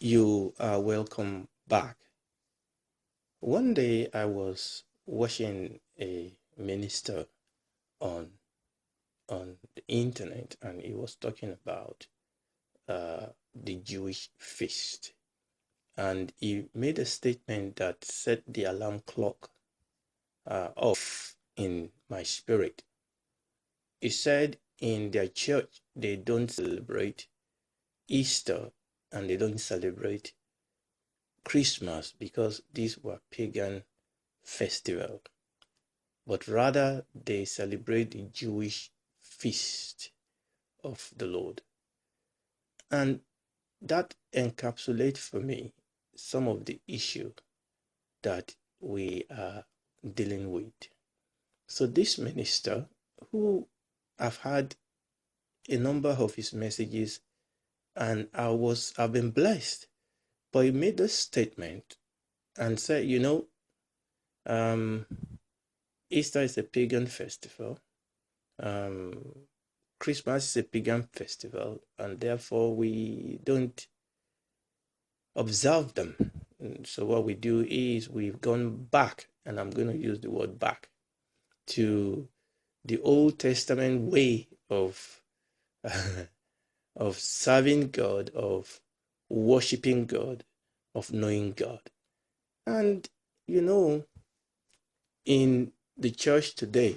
You are welcome back. One day I was watching a minister on the internet, and he was talking about the Jewish feast, and he made a statement that set the alarm clock off in my spirit. He said in their church they don't celebrate Easter and they don't celebrate Christmas because these were pagan festivals, but rather they celebrate the Jewish feast of the Lord. And that encapsulates for me some of the issue that we are dealing with. So this minister, who I've had a number of his messages and I've been blessed, but he made this statement and said, Easter is a pagan festival. Christmas is a pagan festival, and therefore we don't observe them. So what we do is we've gone back, and I'm going to use the word back, to the Old Testament way of of serving God, of worshiping God, of knowing God. And in the church today,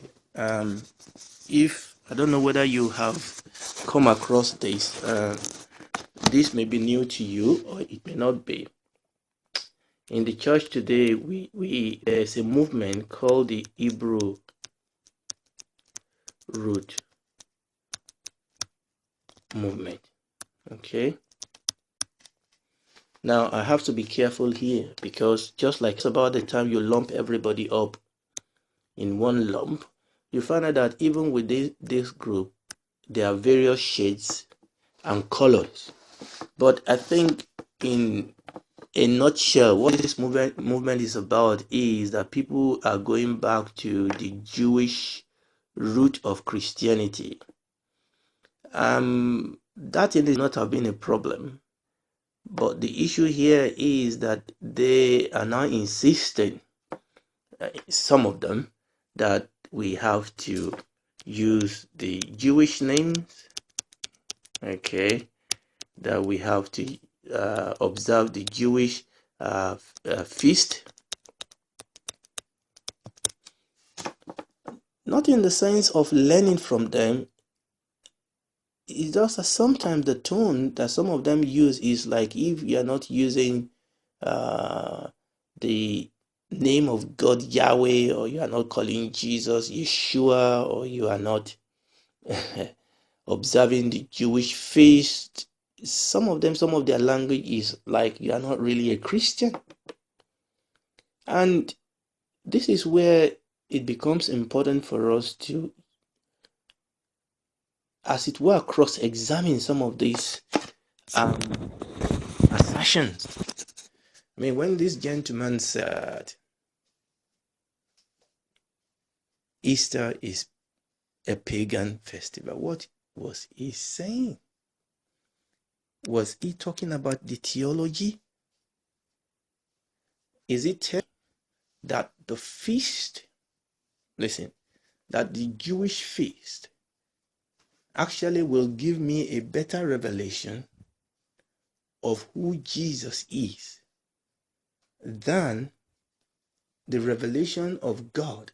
if I don't know whether you have come across this, this may be new to you or it may not be. In the church today, there's a movement called the Hebrew root movement. Okay. Now I have to be careful here, because just like it's about the time you lump everybody up in one lump, you find out that even with this group, there are various shades and colors. But I think in a nutshell, what this movement is about is that people are going back to the Jewish root of Christianity. That indeed not have been a problem, but the issue here is that they are now insisting, some of them, that we have to use the Jewish names, okay, that we have to observe the Jewish feast. Not in the sense of learning from them. It's just that sometimes the tone that some of them use is like, if you are not using the name of God Yahweh, or you are not calling Jesus Yeshua, or you are not observing the Jewish feast, some of their language is like, you are not really a Christian. And this is where it becomes important for us to, as it were, cross-examine some of these assertions. I mean, when this gentleman said Easter is a pagan festival, what was he saying? Was he talking about the theology? Is it telling that the feast, listen, that the Jewish feast actually will give me a better revelation of who Jesus is than the revelation of God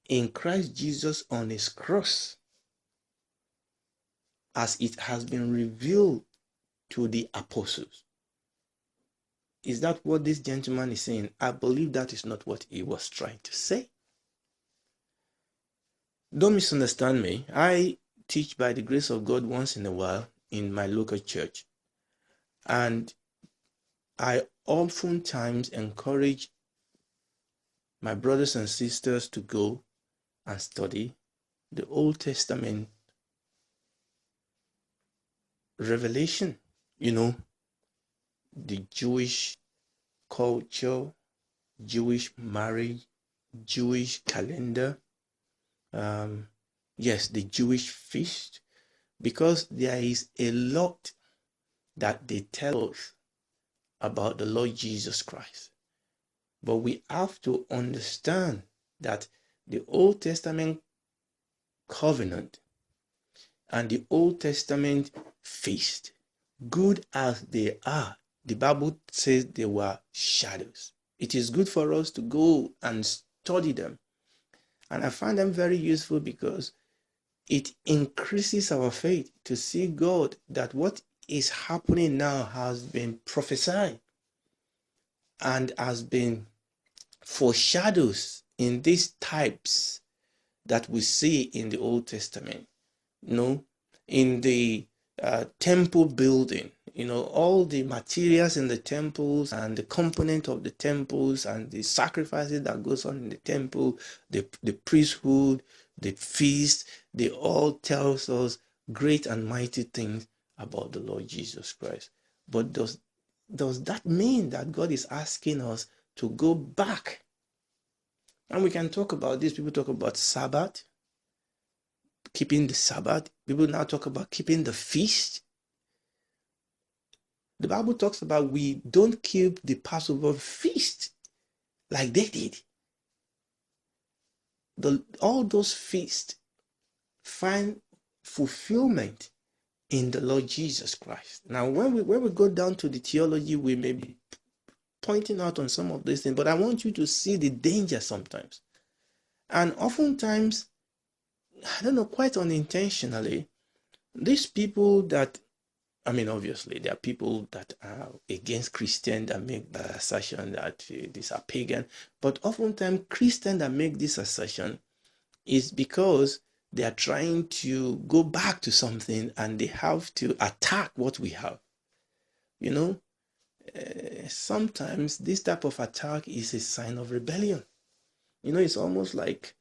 in Christ Jesus on his cross, as it has been revealed to the apostles? Is that what this gentleman is saying? I believe that is not what he was trying to say. Don't misunderstand me. I teach by the grace of God once in a while in my local church, and I oftentimes encourage my brothers and sisters to go and study the Old Testament revelation, the Jewish culture, Jewish marriage, Jewish calendar, yes, the Jewish feast, because there is a lot that they tell us about the Lord Jesus Christ. But we have to understand that the Old Testament covenant and the Old Testament feast, good as they are, the Bible says they were shadows. It is good for us to go and study them. And I find them very useful because it increases our faith to see God, that what is happening now has been prophesied and has been foreshadows in these types that we see in the Old Testament. In the temple building, all the materials in the temples and the component of the temples and the sacrifices that goes on in the temple, the priesthood, the feast, they all tells us great and mighty things about the Lord Jesus Christ. But does that mean that God is asking us to go back? And we can talk about this. People talk about Sabbath, keeping the Sabbath. People now talk about keeping the feast. The Bible talks about we don't keep the Passover feast like they did. All those feasts find fulfillment in the Lord Jesus Christ. Now, when we go down to the theology, we may be pointing out on some of these things, but I want you to see the danger sometimes. And oftentimes, I don't know, quite unintentionally, these people that, obviously, there are people that are against Christians that make the assertion that these are pagan, but oftentimes Christians that make this assertion is because they are trying to go back to something and they have to attack what we have. Sometimes this type of attack is a sign of rebellion. It's almost like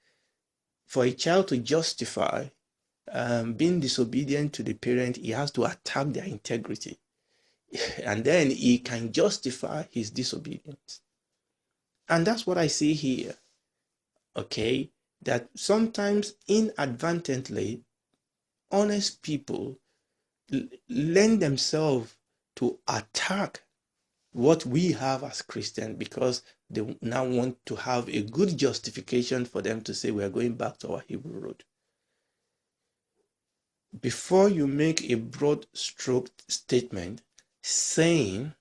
for a child to justify being disobedient to the parent, he has to attack their integrity. And then he can justify his disobedience. And that's what I see here. Okay? That sometimes inadvertently, honest people lend themselves to attack what we have as Christians because they now want to have a good justification for them to say we are going back to our Hebrew road. Before you make a broad stroke statement saying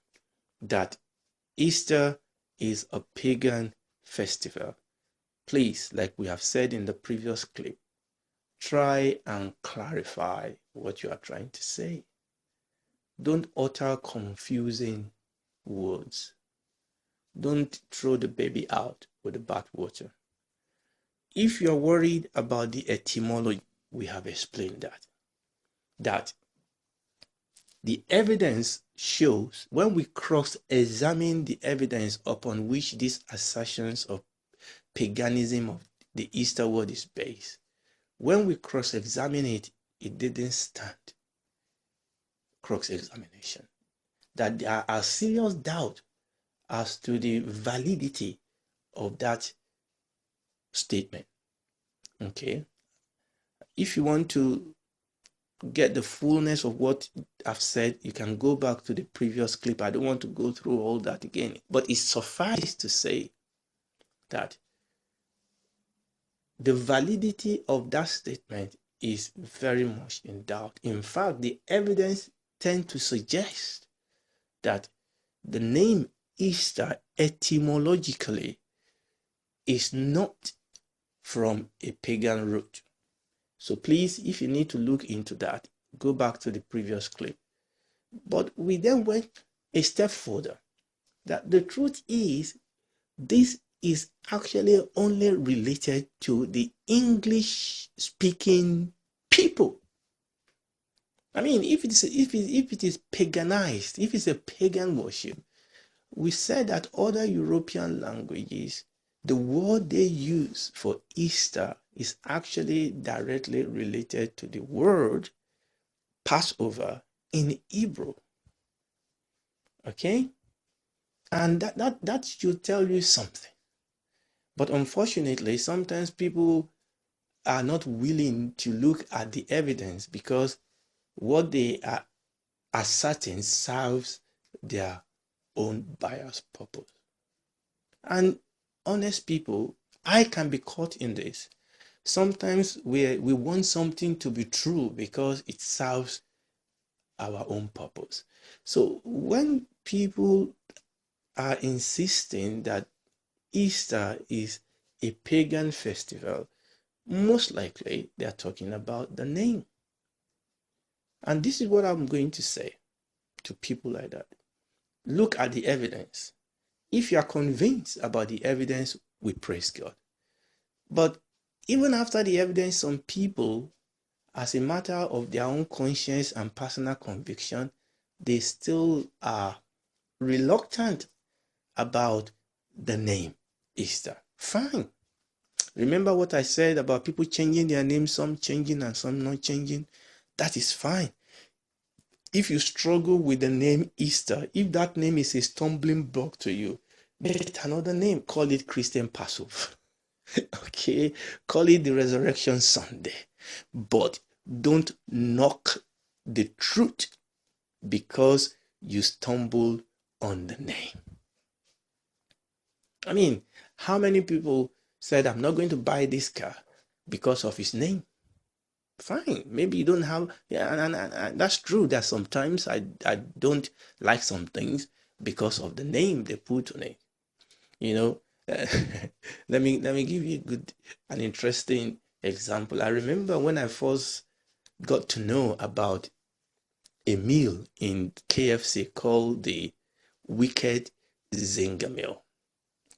that Easter is a pagan festival, please, like we have said in the previous clip, try and clarify what you are trying to say. Don't utter confusing words. Don't throw the baby out with the bathwater. If you're worried about the etymology, we have explained that the evidence shows, when we cross-examine the evidence upon which these assertions of paganism of the Easter word is based, when we cross-examine it, it didn't stand cross-examination. That there are serious doubt as to the validity of that statement. Okay? If you want to get the fullness of what I've said, you can go back to the previous clip. I don't want to go through all that again, but it suffices to say that the validity of that statement is very much in doubt. In fact, the evidence tends to suggest that the name Easter etymologically is not from a pagan root. So please, if you need to look into that, go back to the previous clip. But we then went a step further, that the truth is, this is actually only related to the English-speaking people. If it is paganized, if it's a pagan worship, we said that other European languages, the word they use for Easter is actually directly related to the word Passover in Hebrew. Okay? And that should tell you something. But unfortunately, sometimes people are not willing to look at the evidence because what they are ascertain serves their own biased purpose. And honest people, I can be caught in this. Sometimes we want something to be true because it serves our own purpose. So when people are insisting that Easter is a pagan festival, most likely they are talking about the name. And this is what I'm going to say to people like that. Look at the evidence. If you are convinced about the evidence, we praise God. But even after the evidence, some people, as a matter of their own conscience and personal conviction, they still are reluctant about the name Easter. Fine. Remember what I said about people changing their names, some changing and some not changing? That is fine. If you struggle with the name Easter, if that name is a stumbling block to you, get another name. Call it Christian Passover. Okay? Call it the Resurrection Sunday. But don't knock the truth because you stumble on the name. I mean, how many people said, I'm not going to buy this car because of his name? Fine, maybe you don't have, yeah, and that's true that sometimes I don't like some things because of the name they put on it. You know, let me give you an interesting example. I remember when I first got to know about a meal in KFC called the Wicked Zinger Meal.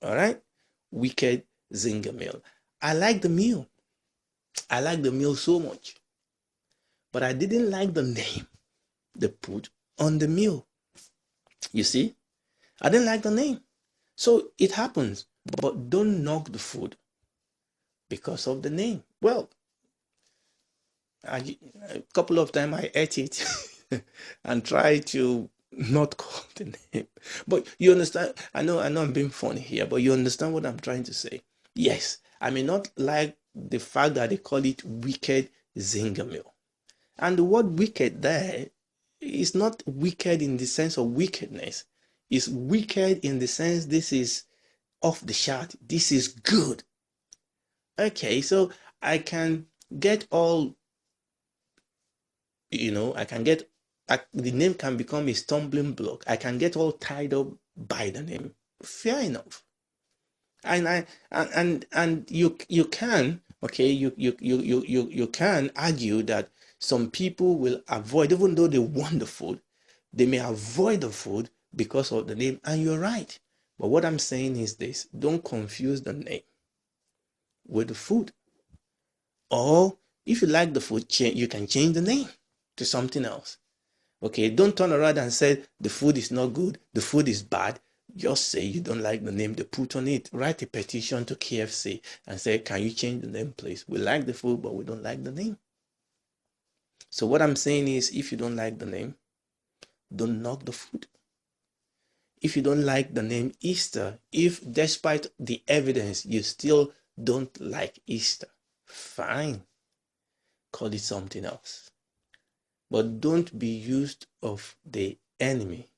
All right, Wicked Zinger Meal. I like the meal. I like the meal so much, but I didn't like the name they put on the meal. You see, I didn't like the name. So it happens, but don't knock the food because of the name. Well, a couple of times I ate it and tried to not call the name. But you understand, I know I'm being funny here, but you understand what I'm trying to say. Yes, I may not like the fact that they call it Wicked Zinger Meal. And the word wicked there is not wicked in the sense of wickedness. It's wicked in the sense this is off the chart. This is good. Okay, so I can get all, I can get, the name can become a stumbling block. I can get all tied up by the name. Fair enough. And you can, okay, you can argue that some people will avoid, even though they want the food, they may avoid the food because of the name, and you're right. But what I'm saying is this: don't confuse the name with the food. Or if you like the food, you can change the name to something else. Okay, don't turn around and say the food is not good, the food is bad. Just say you don't like the name they put on it. Write a petition to KFC and say, can you change the name, please? We like the food, but we don't like the name. So what I'm saying is, if you don't like the name, don't knock the food. If you don't like the name Easter, if despite the evidence you still don't like Easter, fine, call it something else. But don't be used of the enemy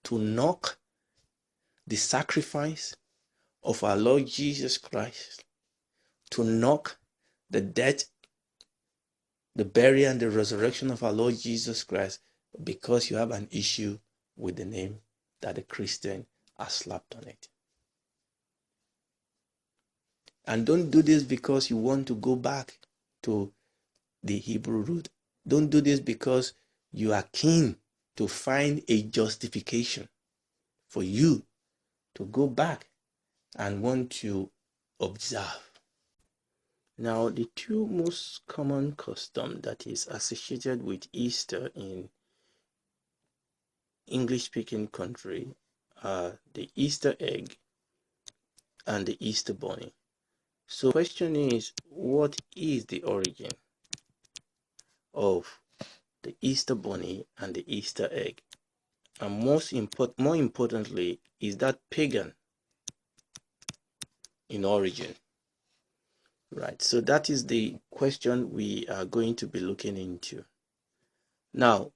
to knock the sacrifice of our Lord Jesus Christ, to knock the death, the burial, and the resurrection of our Lord Jesus Christ because you have an issue with the name that a Christian has slapped on it. And don't do this because you want to go back to the Hebrew root. Don't do this because you are keen to find a justification for you to go back and want to observe. Now, the two most common customs that is associated with Easter in English-speaking country are the Easter egg and the Easter bunny. So the question is, what is the origin of the Easter bunny and the Easter egg? And more importantly, is that pagan in origin? Right, so that is the question we are going to be looking into. Now,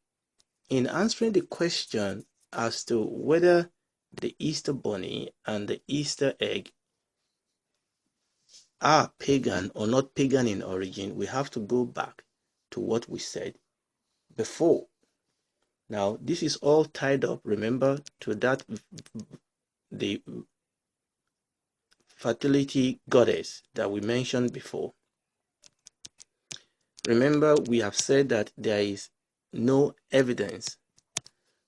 in answering the question as to whether the Easter bunny and the Easter egg are pagan or not pagan in origin, we have to go back to what we said before. Now, this is all tied up, remember, to the fertility goddess that we mentioned before. Remember, we have said that there is no evidence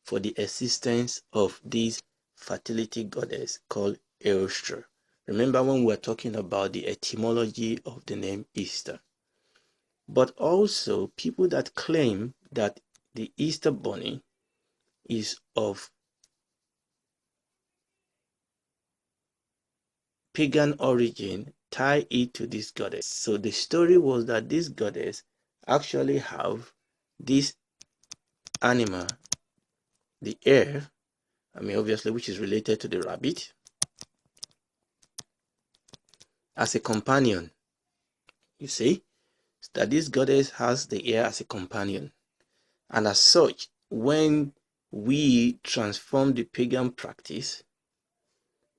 for the existence of this fertility goddess called Eostre. Remember when we were talking about the etymology of the name Easter. But also people that claim that the Easter bunny is of pagan origin tie it to this goddess. So the story was that this goddess actually have this animal, the hare, obviously, which is related to the rabbit, as a companion. You see, that this goddess has the hare as a companion. And as such, when we transform the pagan practice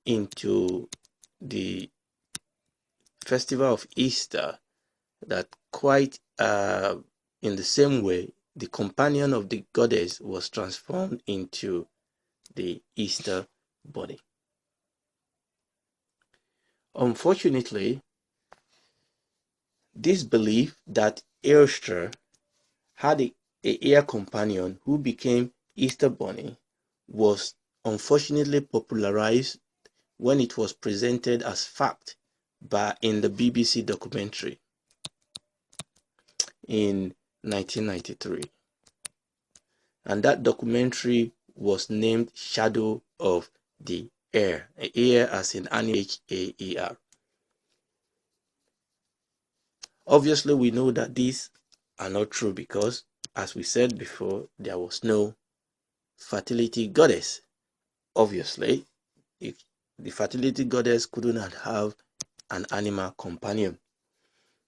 into the festival of Easter, that quite in the same way, the companion of the goddess was transformed into the Easter bunny. Unfortunately, this belief that Eostre had a hare companion who became Easter bunny was unfortunately popularized when it was presented as fact in the BBC documentary in 1993. And that documentary was named Shadow of the Hare, hare as in H-A-E-R. Obviously, we know that these are not true because, as we said before, there was no fertility goddess. Obviously, the fertility goddess couldn't have an animal companion.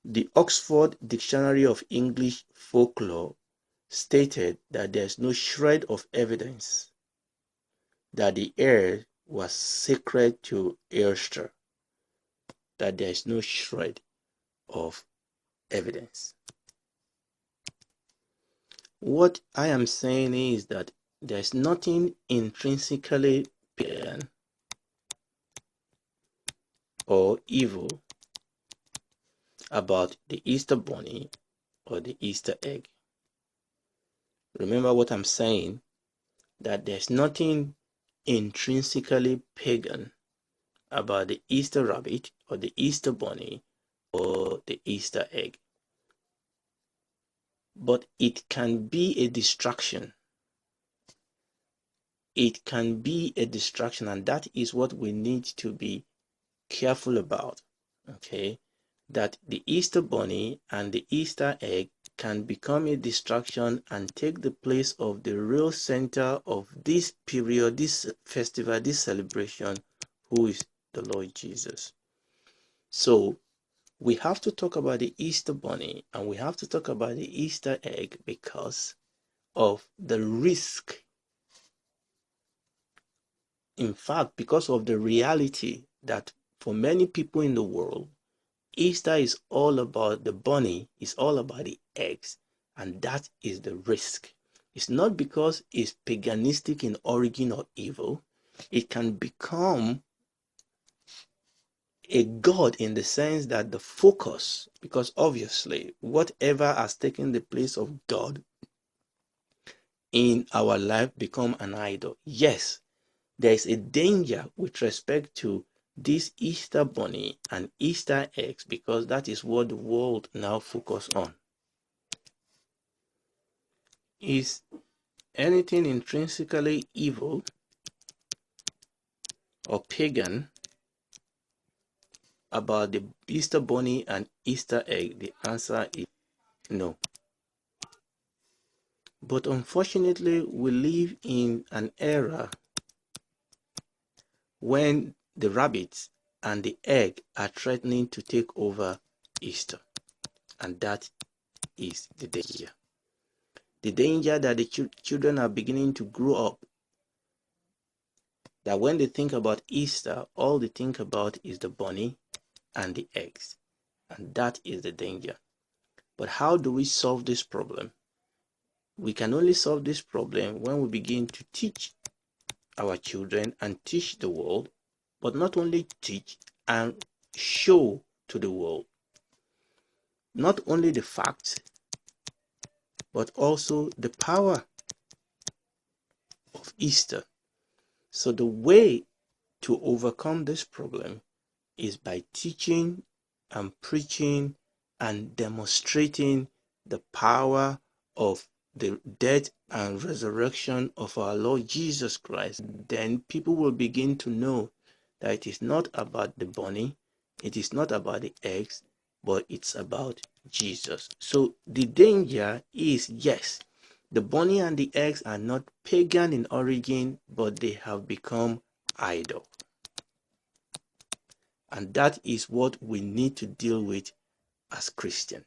The Oxford Dictionary of English Folklore stated that there is no shred of evidence that the hare was sacred to Eostre. That there is no shred of evidence. What I am saying is that there's nothing intrinsically pagan or evil about the Easter bunny or the Easter egg. Remember what I'm saying, that there's nothing intrinsically pagan about the Easter rabbit or the Easter bunny or the Easter egg. But it can be a distraction. It can be a distraction, and that is what we need to be careful about. Okay, that the Easter bunny and the Easter egg can become a distraction and take the place of the real center of this period, this festival, this celebration, who is the Lord Jesus. So we have to talk about the Easter bunny and we have to talk about the Easter egg because of the risk. In fact, because of the reality that for many people in the world, Easter is all about the bunny, it's all about the eggs, and that is the risk. It's not because it's paganistic in origin or evil. It can become a god in the sense that the focus, because obviously whatever has taken the place of God in our life become an idol. Yes, there is a danger with respect to this Easter bunny and Easter eggs because that is what the world now focus on. Is anything intrinsically evil or pagan about the Easter bunny and Easter egg? The answer is no. But unfortunately, we live in an era when the rabbits and the egg are threatening to take over Easter. And that is the danger. The danger that the children are beginning to grow up, that when they think about Easter, all they think about is the bunny and the eggs. And that is the danger. But how do we solve this problem? We can only solve this problem when we begin to teach our children and teach the world, but not only teach and show to the world, not only the facts, but also the power of Easter. So the way to overcome this problem is by teaching and preaching and demonstrating the power of the death and resurrection of our Lord Jesus Christ. Then people will begin to know that it is not about the bunny, it is not about the eggs, but it's about Jesus. So the danger is, yes, the bunny and the eggs are not pagan in origin, but they have become idol. And that is what we need to deal with as Christians.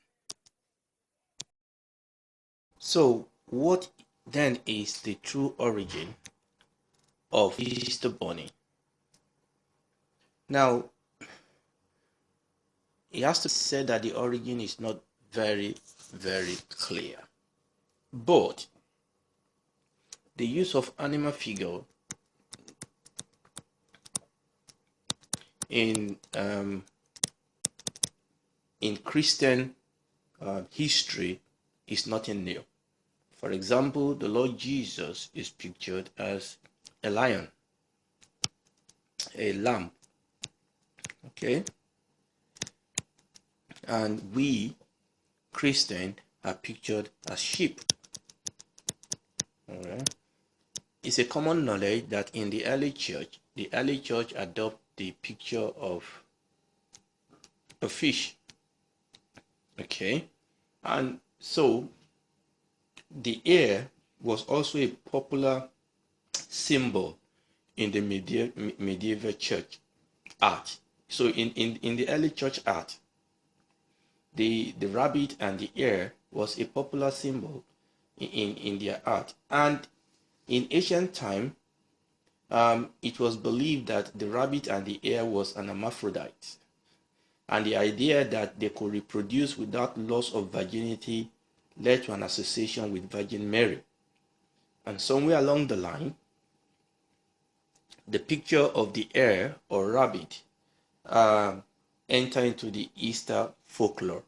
So, what then is the true origin of Easter Bunny? Now, it has to be said that the origin is not very, very clear. But the use of animal figure in Christian history is nothing new. For example, the Lord Jesus is pictured as a lion, a lamb, okay? And we, Christians, are pictured as sheep, all right? It's a common knowledge that in the early church adopted the picture of a fish, okay? And so the ear was also a popular symbol in the medieval church art. So in the early church art, the rabbit and the ear was a popular symbol in their art. And in ancient time, it was believed that the rabbit and the ear was an hermaphrodite. And the idea that they could reproduce without loss of virginity led to an association with Virgin Mary. And somewhere along the line, the picture of the hare or rabbit enter into the Easter folklore.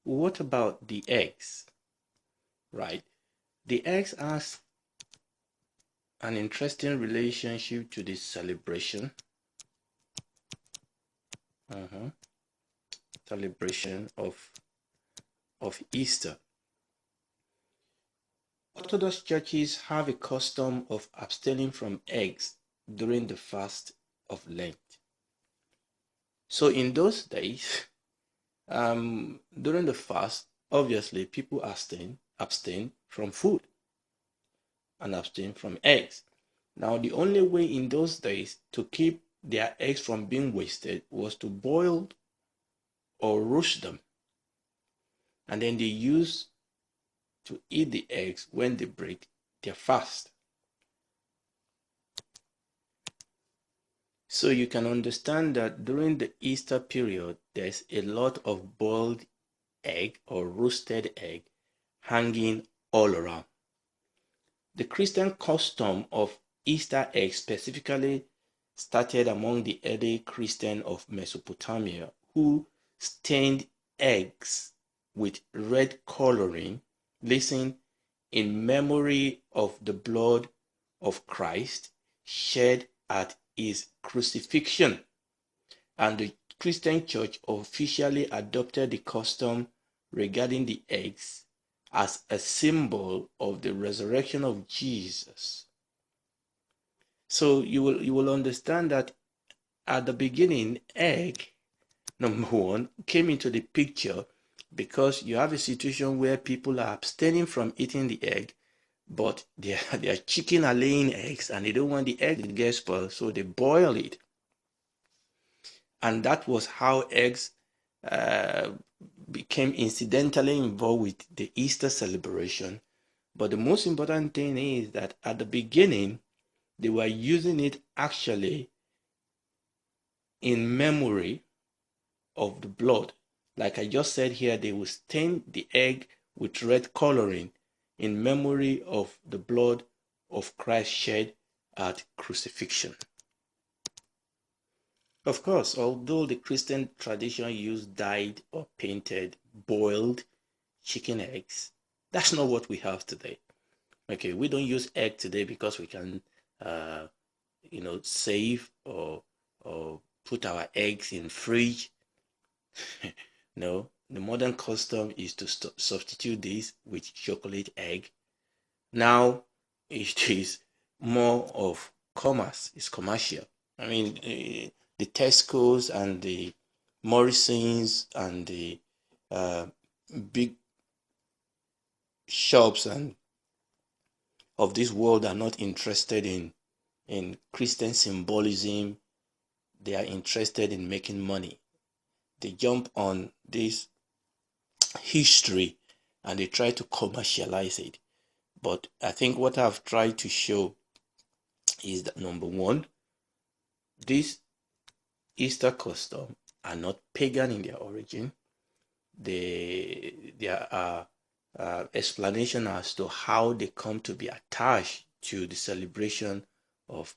What about the eggs? Right? The eggs has an interesting relationship to this celebration. Celebration of Easter. Orthodox churches have a custom of abstaining from eggs during the fast of Lent. So in those days, during the fast, obviously people abstain from food and abstain from eggs. Now, the only way in those days to keep their eggs from being wasted was to boil or roast them. And then they used to eat the eggs when they break their fast. So you can understand that during the Easter period, there's a lot of boiled egg or roasted egg hanging all around. The Christian custom of Easter eggs specifically started among the early Christians of Mesopotamia, who stained eggs with red coloring, listen, in memory of the blood of Christ shed at his crucifixion. And the Christian church officially adopted the custom regarding the eggs as a symbol of the resurrection of Jesus. So you will understand that at the beginning, egg, number one, came into the picture because you have a situation where people are abstaining from eating the egg, but their chicken are laying eggs and they don't want the egg to get spoiled, so they boil it. And that was how eggs became incidentally involved with the Easter celebration. But the most important thing is that at the beginning, they were using it actually in memory of the blood. Like I just said here, they will stain the egg with red coloring in memory of the blood of Christ shed at crucifixion. Of course, although the Christian tradition used dyed or painted boiled chicken eggs, that's not what we have today. Okay, we don't use egg today because we can, save or put our eggs in fridge. No, the modern custom is to substitute this with chocolate egg. Now it is more of commerce, it's commercial. I mean, the Tesco's and the Morrisons and the big shops and of this world are not interested in Christian symbolism. They are interested in making money. They jump on this history and they try to commercialize it. But I think what I've tried to show is that, number one, these Easter customs are not pagan in their origin. There are explanation as to how they come to be attached to the celebration of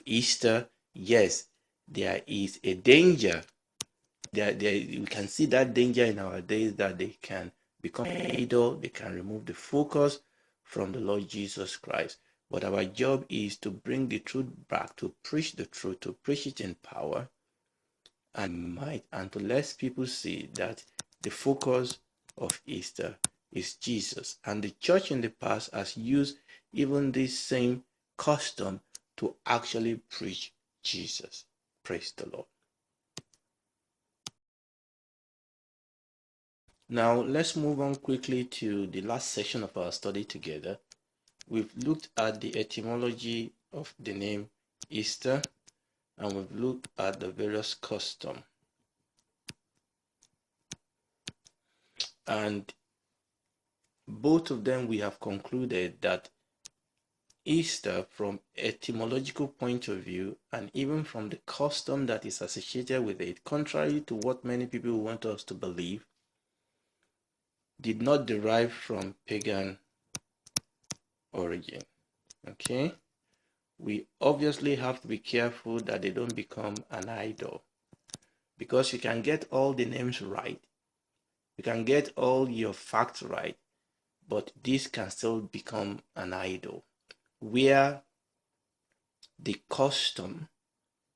Easter. Yes, there is a danger. We can see that danger in our days, that they can become idol, they can remove the focus from the Lord Jesus Christ. But our job is to bring the truth back, to preach the truth, to preach it in power and might, and to let people see that the focus of Easter is Jesus. And the church in the past has used even this same custom to actually preach Jesus. Praise the Lord. Now, let's move on quickly to the last section of our study together. We've looked at the etymology of the name Easter, and we've looked at the various customs. And both of them, we have concluded that Easter, from etymological point of view, and even from the custom that is associated with it, contrary to what many people want us to believe, did not derive from pagan origin. Okay, we obviously have to be careful that they don't become an idol, because you can get all the names right, you can get all your facts right, but this can still become an idol, where the custom,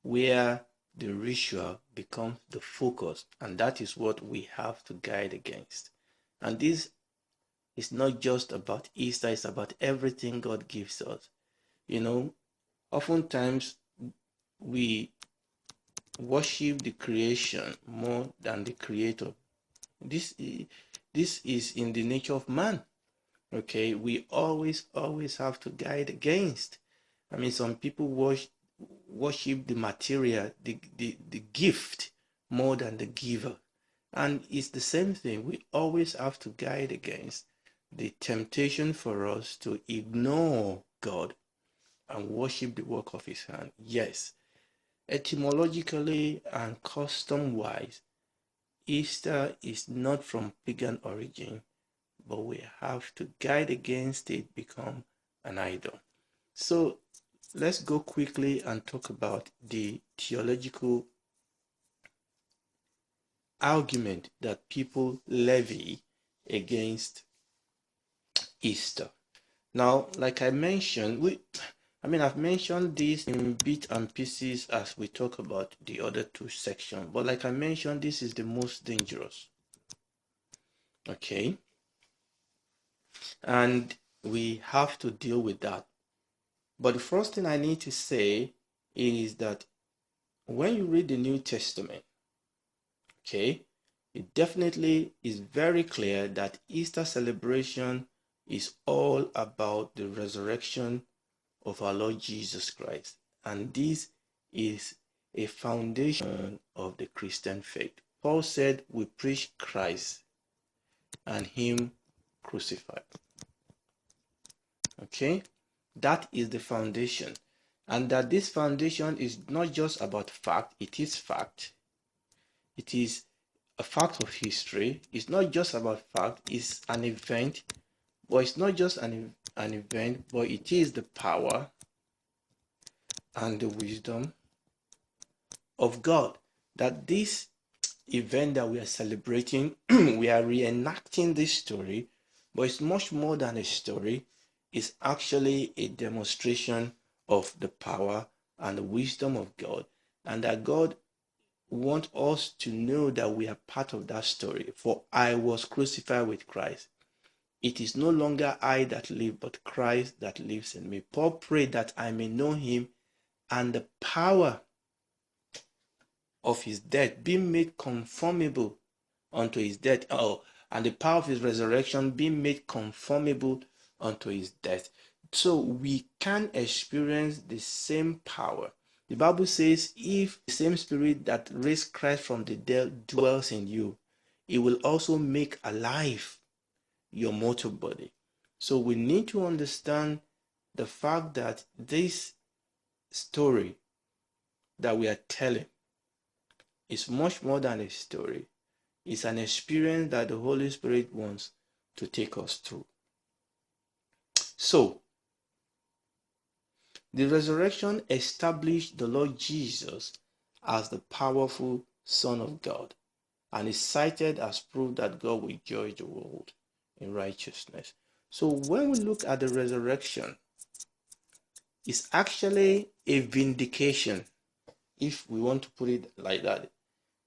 where the ritual becomes the focus, and that is what we have to guide against. And this is not just about Easter, it's about everything God gives us. Oftentimes we worship the creation more than the creator. This is in the nature of man. Okay, we always have to guide against. I mean, some people worship the material, the gift, more than the giver. And it's the same thing. We always have to guide against the temptation for us to ignore God and worship the work of his hand. Yes, etymologically and custom-wise, Easter is not from pagan origin, but we have to guide against it become an idol. So let's go quickly and talk about the theological argument that people levy against Easter. Now, like I mentioned, I've mentioned this in bits and pieces as we talk about the other two sections, but like I mentioned, this is the most dangerous. Okay, and we have to deal with that. But the first thing I need to say is that when you read the New Testament, okay, it definitely is very clear that Easter celebration is all about the resurrection of our Lord Jesus Christ. And this is a foundation of the Christian faith. Paul said we preach Christ and him crucified. Okay? That is the foundation. And that this foundation is not just about fact, it is fact. It is a fact of history. It's not just about fact, it's an event. But it's not just an event, but it is the power and the wisdom of God. That this event that we are celebrating, we are reenacting this story, but it's much more than a story. It's actually a demonstration of the power and the wisdom of God, and that God wants us to know that we are part of that story. For I was crucified with Christ. It is no longer I that live, but Christ that lives in me. Paul prayed that I may know him and the power of his death, being made conformable unto his death, and the power of his resurrection, being made conformable unto his death. So we can experience the same power. The Bible says, if the same spirit that raised Christ from the dead dwells in you, it will also make alive your mortal body. So we need to understand the fact that this story that we are telling is much more than a story. It's an experience that the Holy Spirit wants to take us through. So, the resurrection established the Lord Jesus as the powerful Son of God and is cited as proof that God will judge the world in righteousness. So when we look at the resurrection, it's actually a vindication, if we want to put it like that,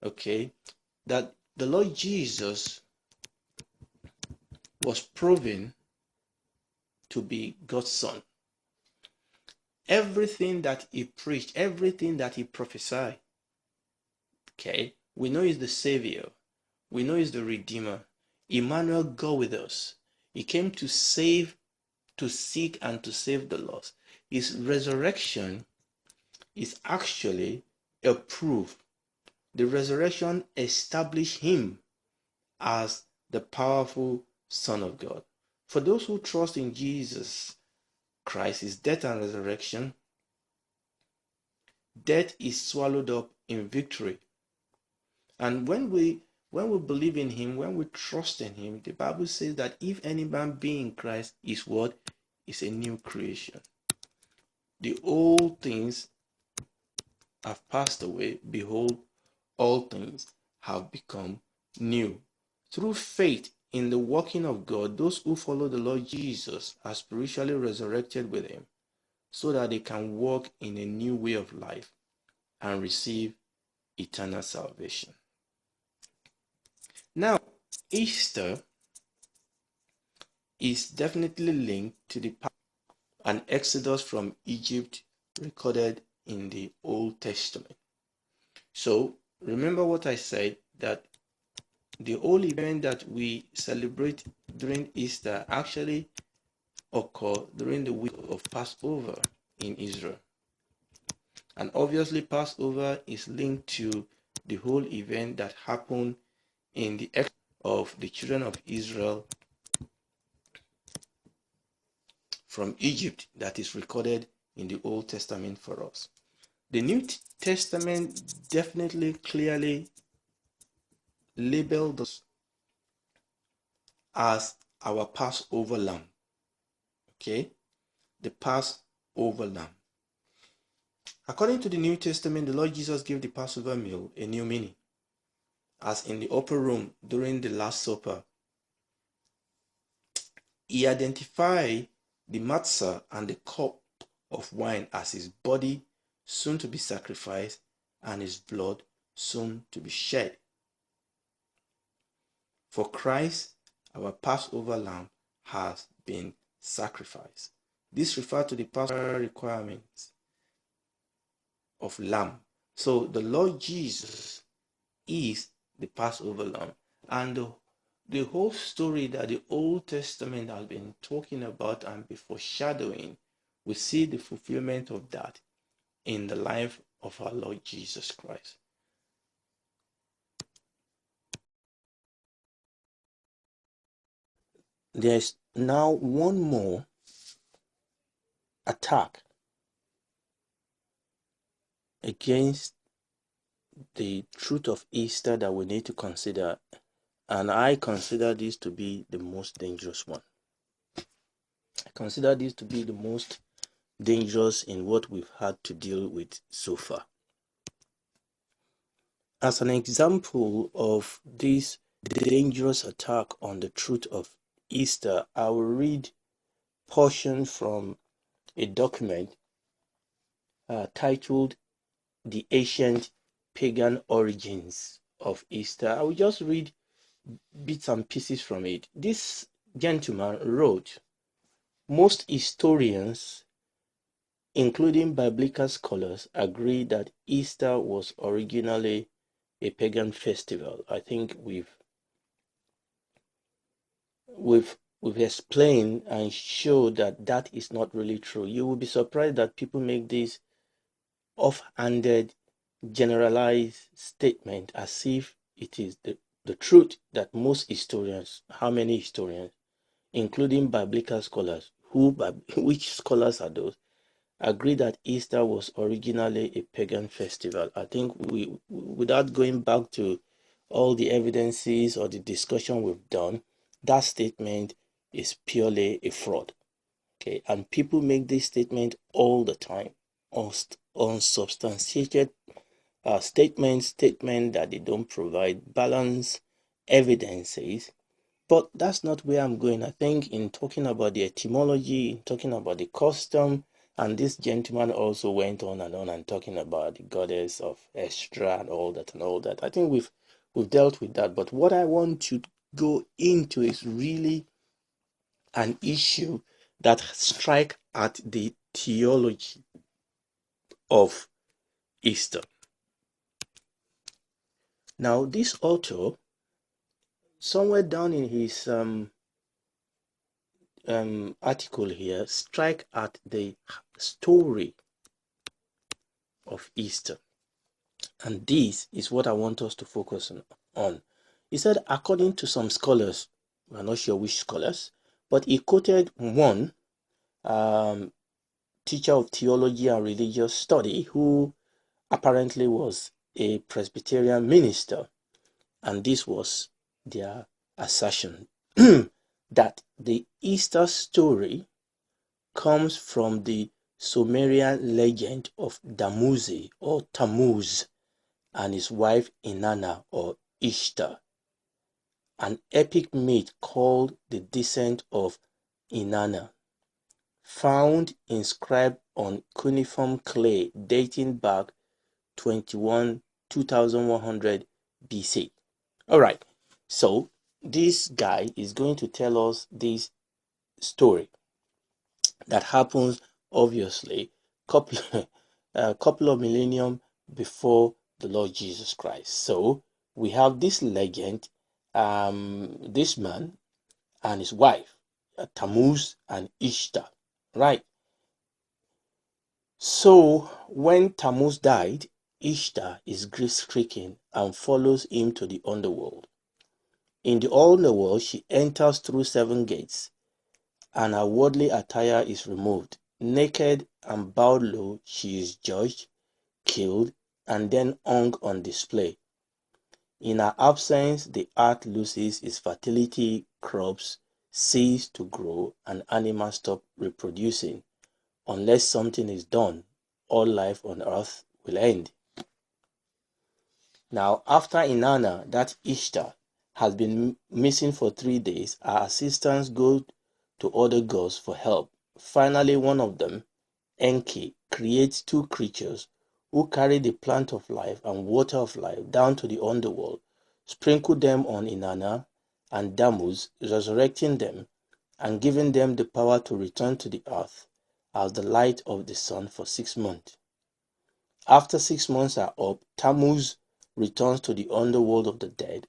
okay, that the Lord Jesus was proven to be God's Son. Everything that he preached, everything that he prophesied, okay, we know he's the Savior. We know he's the Redeemer. Emmanuel, God with us. He came to save, to seek, and to save the lost. His resurrection is actually a proof. The resurrection established him as the powerful Son of God. For those who trust in Jesus Christ, his death and resurrection, death is swallowed up in victory. And when we believe in him, when we trust in him, the Bible says that if any man be in Christ, is what? Is a new creation. The old things have passed away. Behold, all things have become new. Through faith in the working of God, those who follow the Lord Jesus are spiritually resurrected with him so that they can walk in a new way of life and receive eternal salvation. Now, Easter is definitely linked to the an exodus from Egypt recorded in the Old Testament. So, remember what I said, that the whole event that we celebrate during Easter actually occurred during the week of Passover in Israel. And obviously, Passover is linked to the whole event that happened in the exodus of the children of Israel from Egypt that is recorded in the Old Testament for us. The New Testament definitely clearly labeled us as our Passover lamb. Okay? The Passover lamb. According to the New Testament, the Lord Jesus gave the Passover meal a new meaning. As in the upper room during the Last Supper, he identified the matzah and the cup of wine as his body soon to be sacrificed and his blood soon to be shed. For Christ, our Passover lamb, has been sacrificed. This refers to the Passover requirements of lamb. So the Lord Jesus is the Passover lamb. And the whole story that the Old Testament has been talking about and be foreshadowing, we see the fulfillment of that in the life of our Lord Jesus Christ. there's now one more attack against the truth of Easter that we need to consider, and I consider this to be the most dangerous one. I consider this to be the most dangerous in what we've had to deal with so far. As an example of this dangerous attack on the truth of Easter, I will read portion from a document titled The Ancient Pagan Origins of Easter. I will just read bits and pieces from it. This gentleman wrote, "Most historians, including biblical scholars, agree that Easter was originally a pagan festival." I think we've explained and showed that that is not really true. You will be surprised that people make this offhanded, generalized statement as if it is the truth, that most historians, how many historians, including biblical scholars, which scholars are those, agree that Easter was originally a pagan festival. I think without going back to all the evidences or the discussion we've done, that statement is purely a fraud. Okay, and people make this statement all the time, unsubstantiated statements that they don't provide balanced evidences. But that's not where I'm going. I think in talking about the etymology, in talking about the custom, and this gentleman also went on and talking about the goddess of Estra and all that. I think we've dealt with that. But what I want to go into is really an issue that strikes at the theology of Easter. Now, this author, somewhere down in his article here, strike at the story of Easter, and this is what I want us to focus on. He said, according to some scholars, we're not sure which scholars, but he quoted one teacher of theology and religious study who apparently was a Presbyterian minister, and this was their assertion that the Easter story comes from the Sumerian legend of Damuzi or Tammuz and his wife Inanna or Ishtar, an epic myth called the Descent of Inanna, found inscribed on cuneiform clay dating back 2100 BC. All right, so this guy is going to tell us this story that happens obviously a couple of millennium before the Lord Jesus Christ. So we have this legend, this man and his wife, Tammuz and Ishtar, right? So when Tammuz died, Ishtar is grief-stricken and follows him to the underworld. In the underworld, she enters through 7 gates, and her worldly attire is removed. Naked and bowed low, she is judged, killed, and then hung on display. In her absence, the earth loses its fertility, crops cease to grow, and animals stop reproducing. Unless something is done, all life on earth will end. Now, after Inanna, that Ishtar, has been missing for 3 days, her assistants go to other gods for help. Finally, one of them, Enki, creates 2 creatures who carry the plant of life and water of life down to the underworld, sprinkle them on Inanna and Dammuz, resurrecting them and giving them the power to return to the earth as the light of the sun for 6 months. After 6 months are up, Tammuz returns to the underworld of the dead,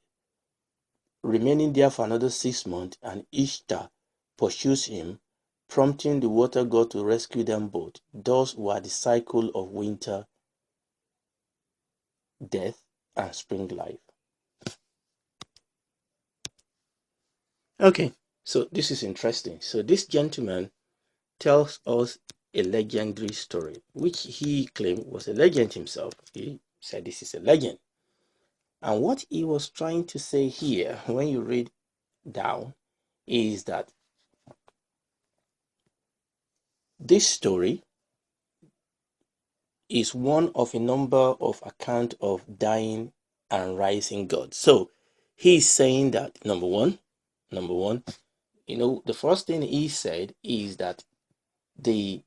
remaining there for another 6 months, and Ishtar pursues him, prompting the water god to rescue them both. Thus were the cycle of winter, death, and spring life. Okay, So this is interesting. So this gentleman tells us a legendary story, which he claimed was a legend himself. He said this is a legend. And what he was trying to say here, when you read down, is that this story is one of a number of accounts of dying and rising God. So he's saying that number one, the first thing he said is that the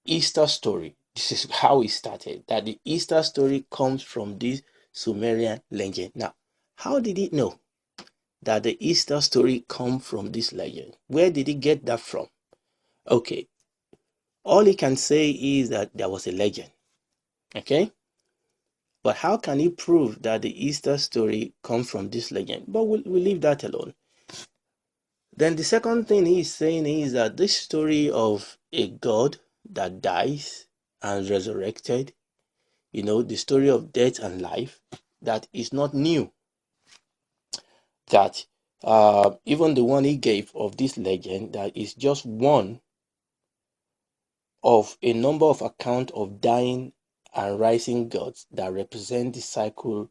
Easter story, this is how it started, that the Easter story comes from this Sumerian legend. Now, how did he know that the Easter story comes from this legend? Where did he get that from? Okay, all he can say is that there was a legend. Okay, but how can he prove that the Easter story comes from this legend? But we'll leave that alone. Then the second thing he's saying is that this story of a God that dies and resurrected, the story of death and life, that is not new. That even the one he gave of this legend, that is just one of a number of accounts of dying and rising gods that represent the cycle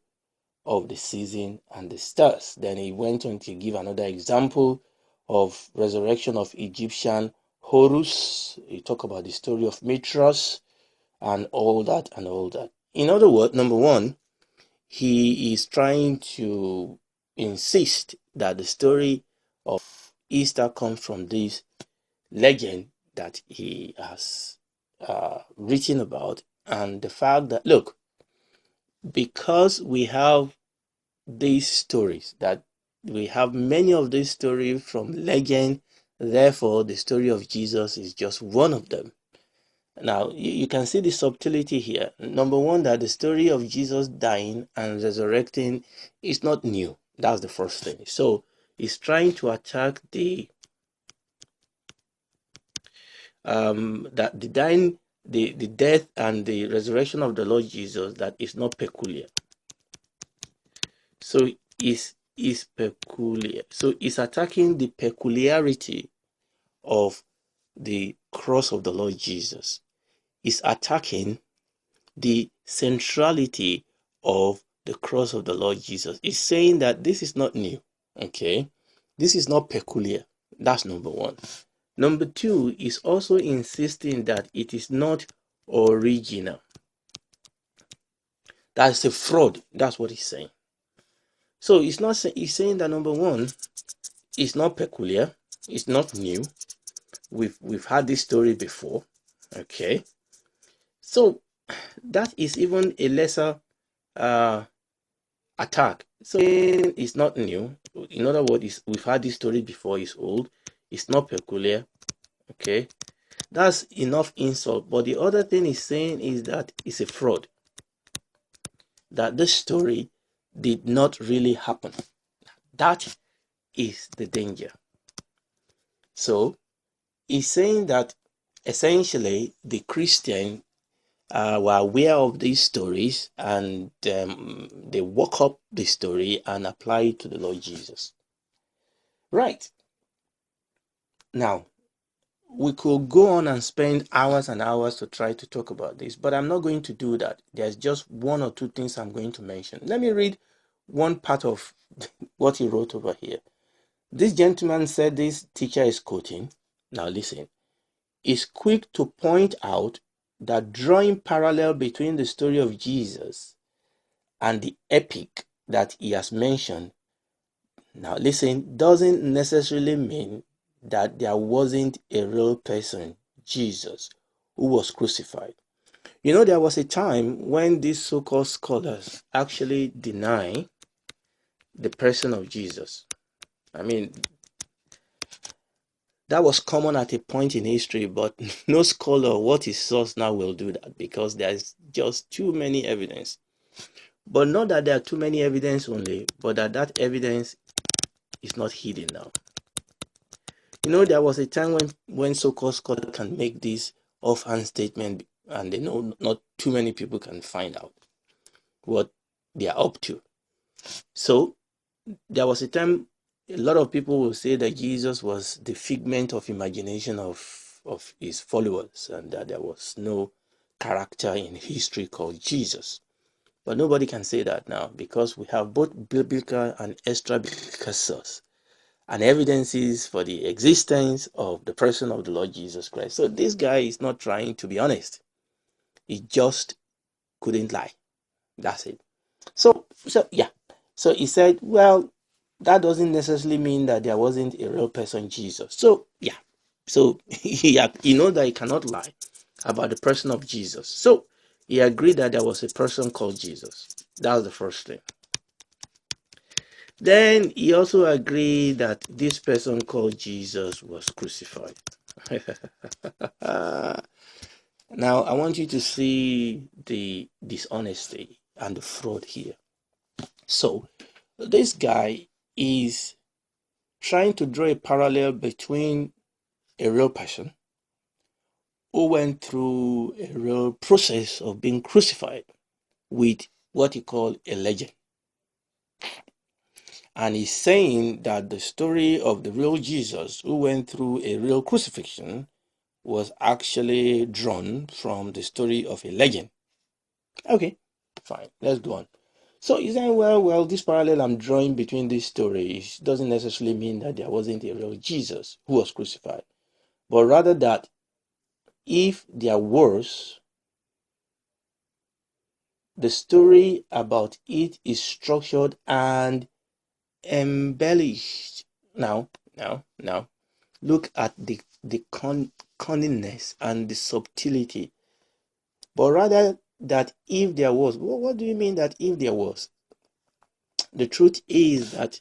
of the season and the stars. Then he went on to give another example of resurrection of Egyptian Horus. He talked about the story of Mithras and all that. In other words, number one, he is trying to insist that the story of Easter comes from this legend that he has written about, and the fact that, look, because we have these stories, that we have many of these stories from legend, therefore the story of Jesus is just one of them. Now, you can see the subtlety here. Number one, that the story of Jesus dying and resurrecting is not new. That's the first thing. So he's trying to attack the that the dying, the death and the resurrection of the Lord Jesus, that is not peculiar. So is peculiar. So it's attacking the peculiarity of the cross of the Lord Jesus. It's attacking the centrality of the cross of the Lord Jesus. It's saying that this is not new. Okay, this is not peculiar. That's number one. Number two is also insisting that it is not original. That's a fraud. That's what he's saying. So it's not. He's saying that number one, it's not peculiar. It's not new. We've had this story before. Okay. So that is even a lesser attack. So it's not new. In other words, we've had this story before. It's old. It's not peculiar. Okay. That's enough insult. But the other thing he's saying is that it's a fraud. That this story did not really happen. That is the danger. So he's saying that essentially the Christian were aware of these stories, and they woke up the story and apply it to the Lord Jesus. Right. Now, we could go on and spend hours and hours to try to talk about this, but I'm not going to do that. There's just one or two things I'm going to mention. Let me read one part of what he wrote over here. This gentleman said, this teacher is quoting, now listen, is quick to point out that drawing parallel between the story of Jesus and the epic that he has mentioned, now listen, doesn't necessarily mean that there wasn't a real person, Jesus, who was crucified. There was a time when these so-called scholars actually deny the person of Jesus. I mean, that was common at a point in history, but no scholar, what is source now, will do that, because there's just too many evidence. But not that there are too many evidence only, but that evidence is not hidden now. There was a time when so-called scholars can make this offhand statement, and they know not too many people can find out what they are up to. So there was a time a lot of people will say that Jesus was the figment of imagination of his followers, and that there was no character in history called Jesus. But nobody can say that now, because we have both biblical and extra biblical source and evidences for the existence of the person of the Lord Jesus Christ. So this guy is not trying to be honest. He just couldn't lie. That's it. So yeah. So he said, well, that doesn't necessarily mean that there wasn't a real person, Jesus. So yeah. So he knows that he cannot lie about the person of Jesus. So he agreed that there was a person called Jesus. That was the first thing. Then he also agreed that this person called Jesus was crucified. Now, I want you to see the dishonesty and the fraud here. So, this guy is trying to draw a parallel between a real person who went through a real process of being crucified with what he called a legend. And he's saying that the story of the real Jesus who went through a real crucifixion was actually drawn from the story of a legend. Okay, fine, let's go on. So he's saying, well, this parallel I'm drawing between these stories doesn't necessarily mean that there wasn't a real Jesus who was crucified, but rather that if there was, the story about it is structured and embellished. Now, look at the cunningness and the subtlety. But rather that if there was, what do you mean that if there was? The truth is that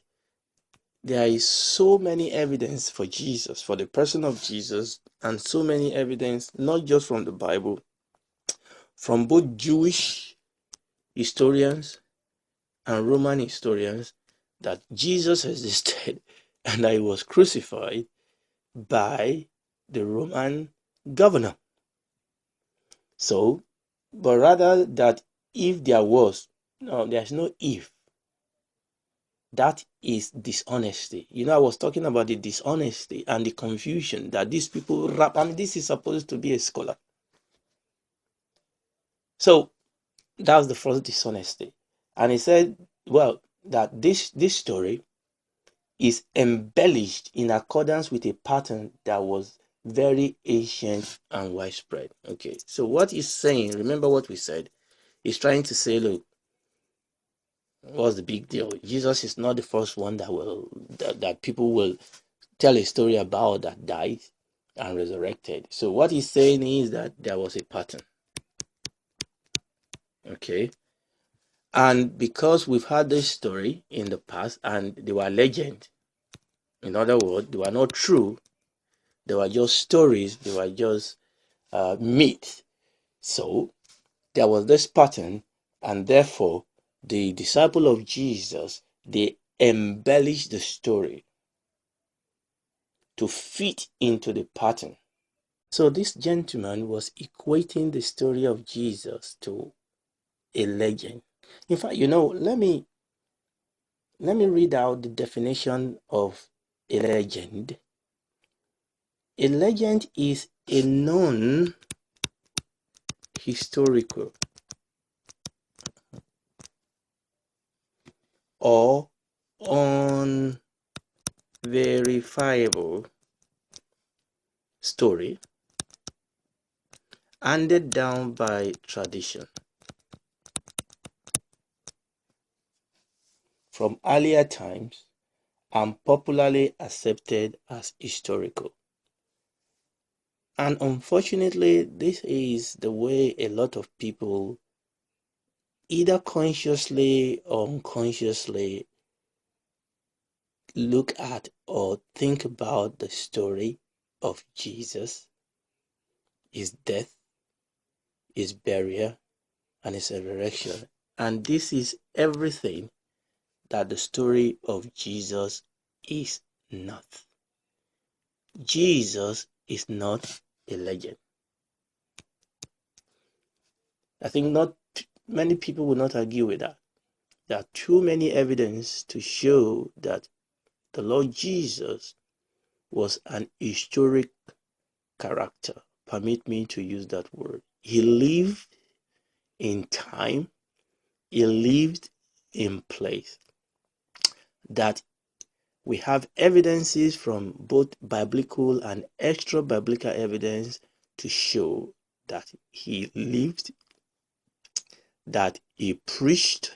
there is so many evidence for Jesus, for the person of Jesus, and so many evidence, not just from the Bible, from both Jewish historians and Roman historians, that Jesus existed and that he was crucified by the Roman governor. So, but rather that if there was, no, there's no if. That is dishonesty. You know, I was talking about the dishonesty and the confusion that these people wrap. I mean, this is supposed to be a scholar. So that's the first dishonesty. And he said, well, that this story is embellished in accordance with a pattern that was very ancient and widespread. Okay, so what he's saying, remember what we said, he's trying to say, look, what's the big deal? Jesus is not the first one that people will tell a story about that died and resurrected. So what he's saying is that there was a pattern. Okay. And because we've had this story in the past and they were legend, in other words, they were not true, they were just stories, they were just myths. So there was this pattern, and therefore the disciple of Jesus, they embellished the story to fit into the pattern. So this gentleman was equating the story of Jesus to a legend. In fact, you know, let me read out the definition of a legend. A legend is a non-historical or unverifiable story handed down by tradition from earlier times and popularly accepted as historical. And unfortunately, this is the way a lot of people, either consciously or unconsciously, look at or think about the story of Jesus, his death, his burial, and his resurrection. And this is everything that the story of Jesus is not. Jesus is not a legend. I think not many people will not argue with that. There are too many evidence to show that the Lord Jesus was an historic character. Permit me to use that word. He lived in time, he lived in place. That we have evidences from both biblical and extra biblical evidence to show that he lived, that he preached,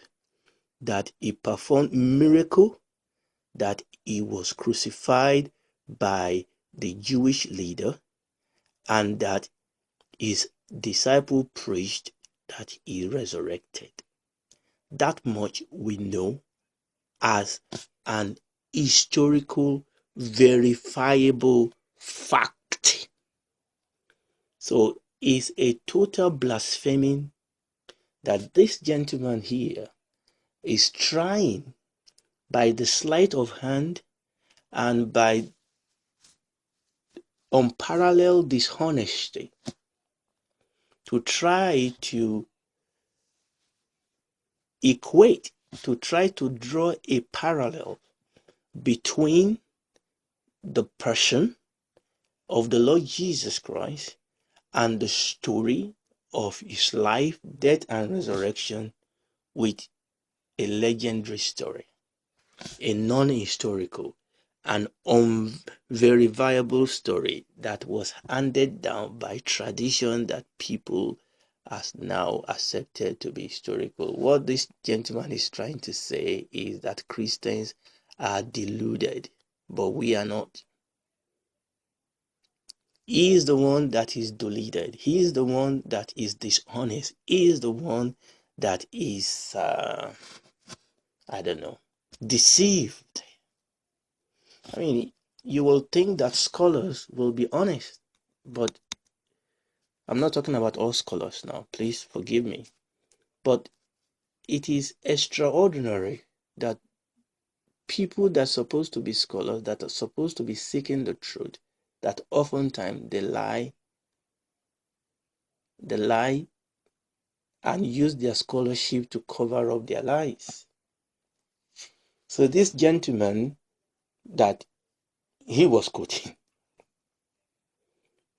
that he performed miracle, that he was crucified by the Jewish leader, and that his disciple preached that he resurrected. That much we know as an historical, verifiable fact. So it's a total blasphemy that this gentleman here is trying, by the sleight of hand and by unparalleled dishonesty, to try to equate, to try to draw a parallel between the person of the Lord Jesus Christ and the story of his life, death, and resurrection with a legendary story, a non-historical, an unverifiable story that was handed down by tradition that people has now accepted to be historical. What this gentleman is trying to say is that Christians are deluded, but we are not. He is the one that is deluded. He is the one that is dishonest. He is the one that is, deceived. I mean, you will think that scholars will be honest, but I'm not talking about all scholars now. Please forgive me. But it is extraordinary that people that are supposed to be scholars, that are supposed to be seeking the truth, that oftentimes they lie and use their scholarship to cover up their lies. So this gentleman that he was quoting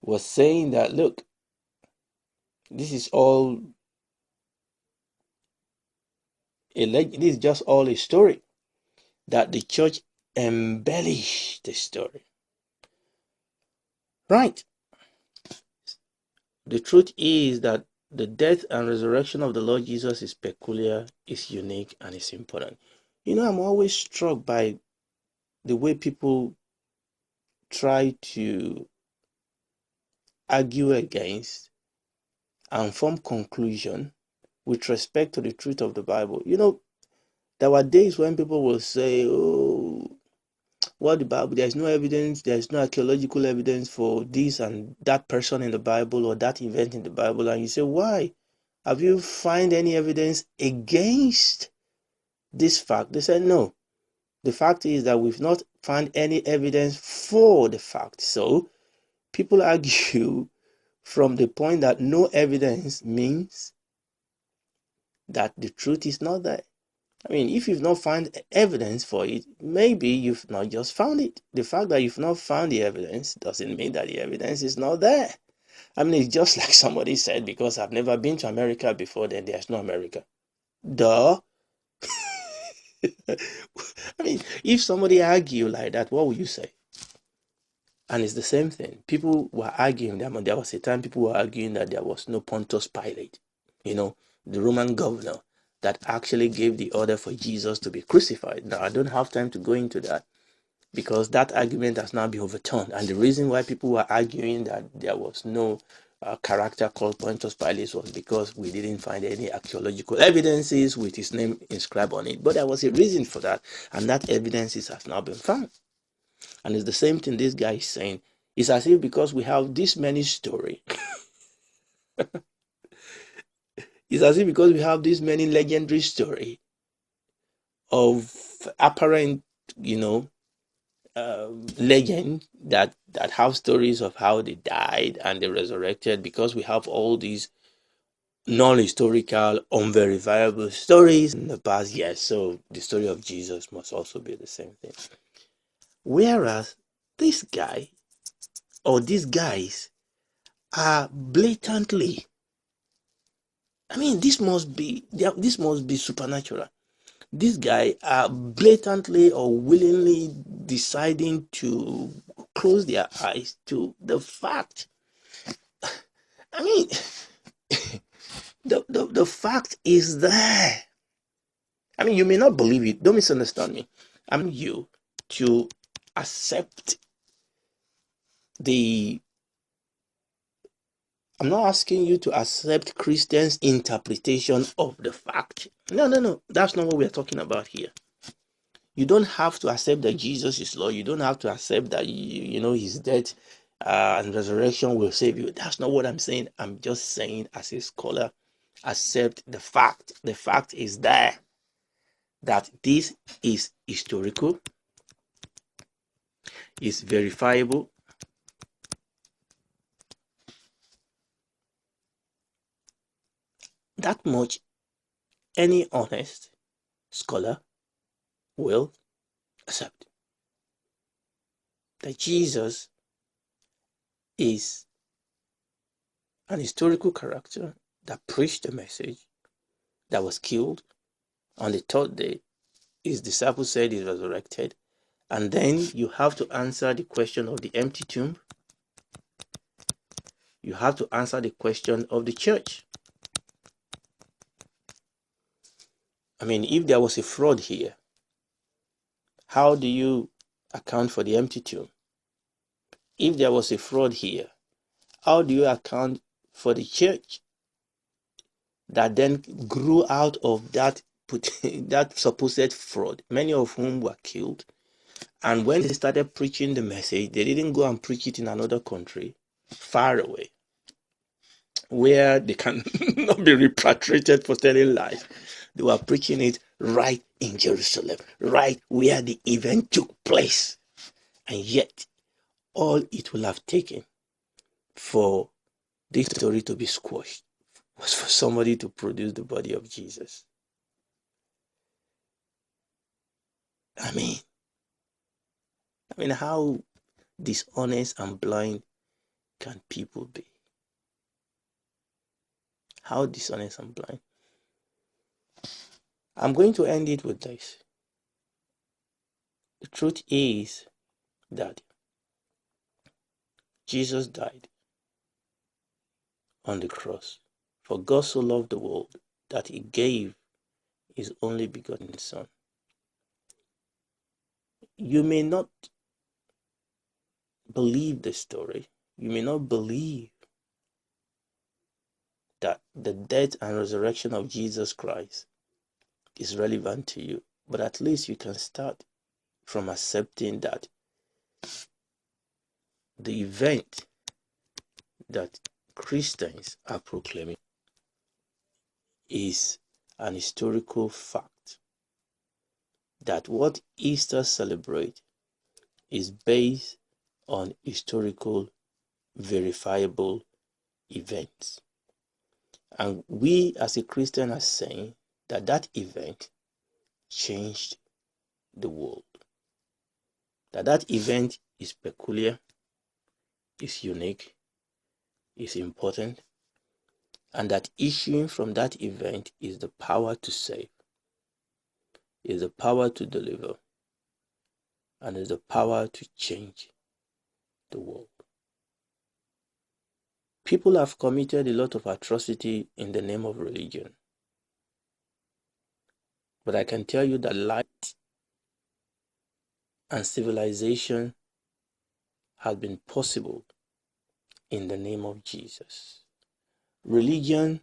was saying that, look, this is just all a story, that the church embellished the story. Right. The truth is that the death and resurrection of the Lord Jesus is peculiar, is unique, and is important. You know, I'm always struck by the way people try to argue against and form conclusion with respect to the truth of the Bible. You know, there were days when people will say, oh, what the Bible, there's no evidence, there's no archaeological evidence for this and that person in the Bible or that event in the Bible. And you say, why? Have you find any evidence against this fact? They said, no. The fact is that we've not found any evidence for the fact. So people argue from the point that no evidence means that the truth is not there. I mean, if you've not found evidence for it, maybe you've not just found it. The fact that you've not found the evidence doesn't mean that the evidence is not there. I mean, it's just like somebody said, because I've never been to America before, then there's no America. Duh. I mean, if somebody argue like that, what would you say? And it's the same thing. People were arguing, there was a time people were arguing that there was no Pontius Pilate, you know, the Roman governor that actually gave the order for Jesus to be crucified. Now, I don't have time to go into that because that argument has now been overturned. And the reason why people were arguing that there was no character called Pontius Pilate was because we didn't find any archaeological evidences with his name inscribed on it. But there was a reason for that, and that evidences has now been found. And it's the same thing this guy is saying. It's as if because we have this many stories, it's as if because we have this many legendary story of apparent, legend that have stories of how they died and they resurrected, because we have all these non-historical, unverifiable stories in the past years. So the story of Jesus must also be the same thing. Whereas this guy or these guys are blatantly, this must be supernatural. These guys are blatantly or willingly deciding to close their eyes to the fact. The fact is there. You may not believe it. Don't misunderstand me. I'm you to accept I'm not asking you to accept Christians' interpretation of the fact. No. That's not what we're talking about here. You don't have to accept that Jesus is Lord. You don't have to accept that his death and resurrection will save you. That's not what I'm saying. I'm just saying, as a scholar, accept the fact. The fact is there that this is historical, is verifiable. That much any honest scholar will accept. That Jesus is an historical character that preached the message, that was killed. On the third day, his disciples said he resurrected. And then you have to answer the question of the empty tomb. You have to answer the question of the church. If there was a fraud here, how do you account for the empty tomb? If there was a fraud here, how do you account for the church that then grew out of that supposed fraud, many of whom were killed? And when they started preaching the message, they didn't go and preach it in another country far away where they can not be repatriated for telling lies. They were preaching it right in Jerusalem, right where the event took place. And yet, all it will have taken for this story to be squashed was for somebody to produce the body of Jesus. How dishonest and blind can people be? How dishonest and blind. I'm going to end it with this. The truth is that Jesus died on the cross. For God so loved the world that he gave his only begotten Son. You may not believe the story. You may not believe that the death and resurrection of Jesus Christ is relevant to you. But at least you can start from accepting that the event that Christians are proclaiming is an historical fact. That what Easter celebrates is based on historical, verifiable events. And we as a Christian are saying that that event changed the world. That event is peculiar, is unique, is important, and that issuing from that event is the power to save, is the power to deliver, and is the power to change the world. People have committed a lot of atrocity in the name of religion. But I can tell you that light and civilization has been possible in the name of Jesus. Religion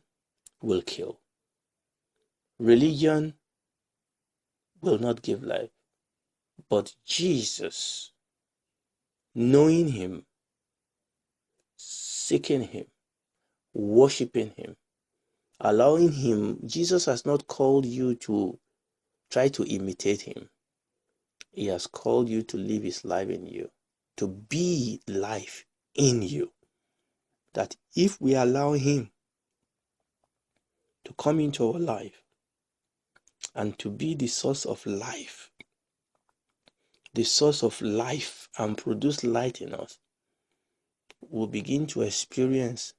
will kill. Religion will not give life. But Jesus, knowing him, seeking him, worshiping him, allowing him, Jesus has not called you to try to imitate him. He has called you to live his life in you, to be life in you. That if we allow him to come into our life and to be the source of life, the source of life and produce light in us, we'll begin to experience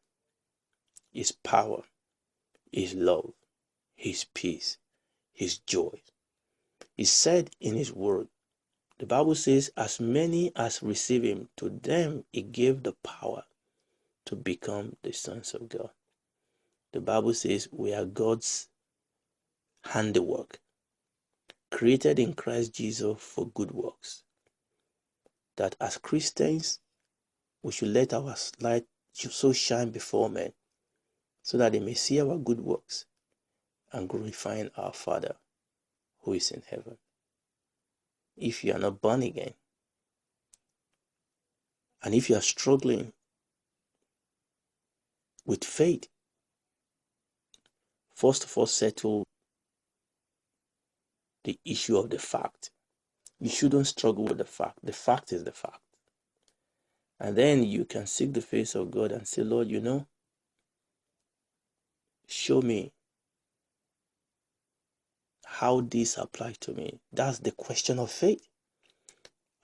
His power, His love, His peace, His joy. He said in His word, the Bible says, as many as receive Him, to them He gave the power to become the sons of God. The Bible says we are God's handiwork, created in Christ Jesus for good works. That as Christians, we should let our light so shine before men, so that they may see our good works and glorify our Father who is in heaven. If you are not born again, and if you are struggling with faith, first of all, settle the issue of the fact. You shouldn't struggle with the fact. The fact is the fact. And then you can seek the face of God and say, Lord, show me how this applies to me. That's the question of faith.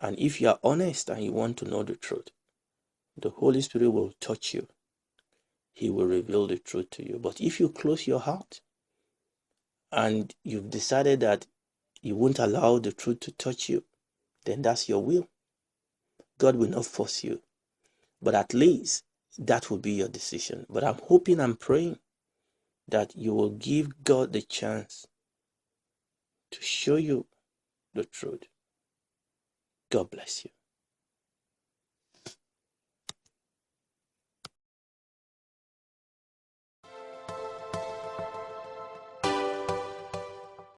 And if you are honest and you want to know the truth, the Holy Spirit will touch you. He will reveal the truth to you. But if you close your heart and you've decided that you won't allow the truth to touch you, then that's your will. God will not force you. But at least that will be your decision. But I'm hoping and praying that you will give God the chance to show you the truth. God bless you.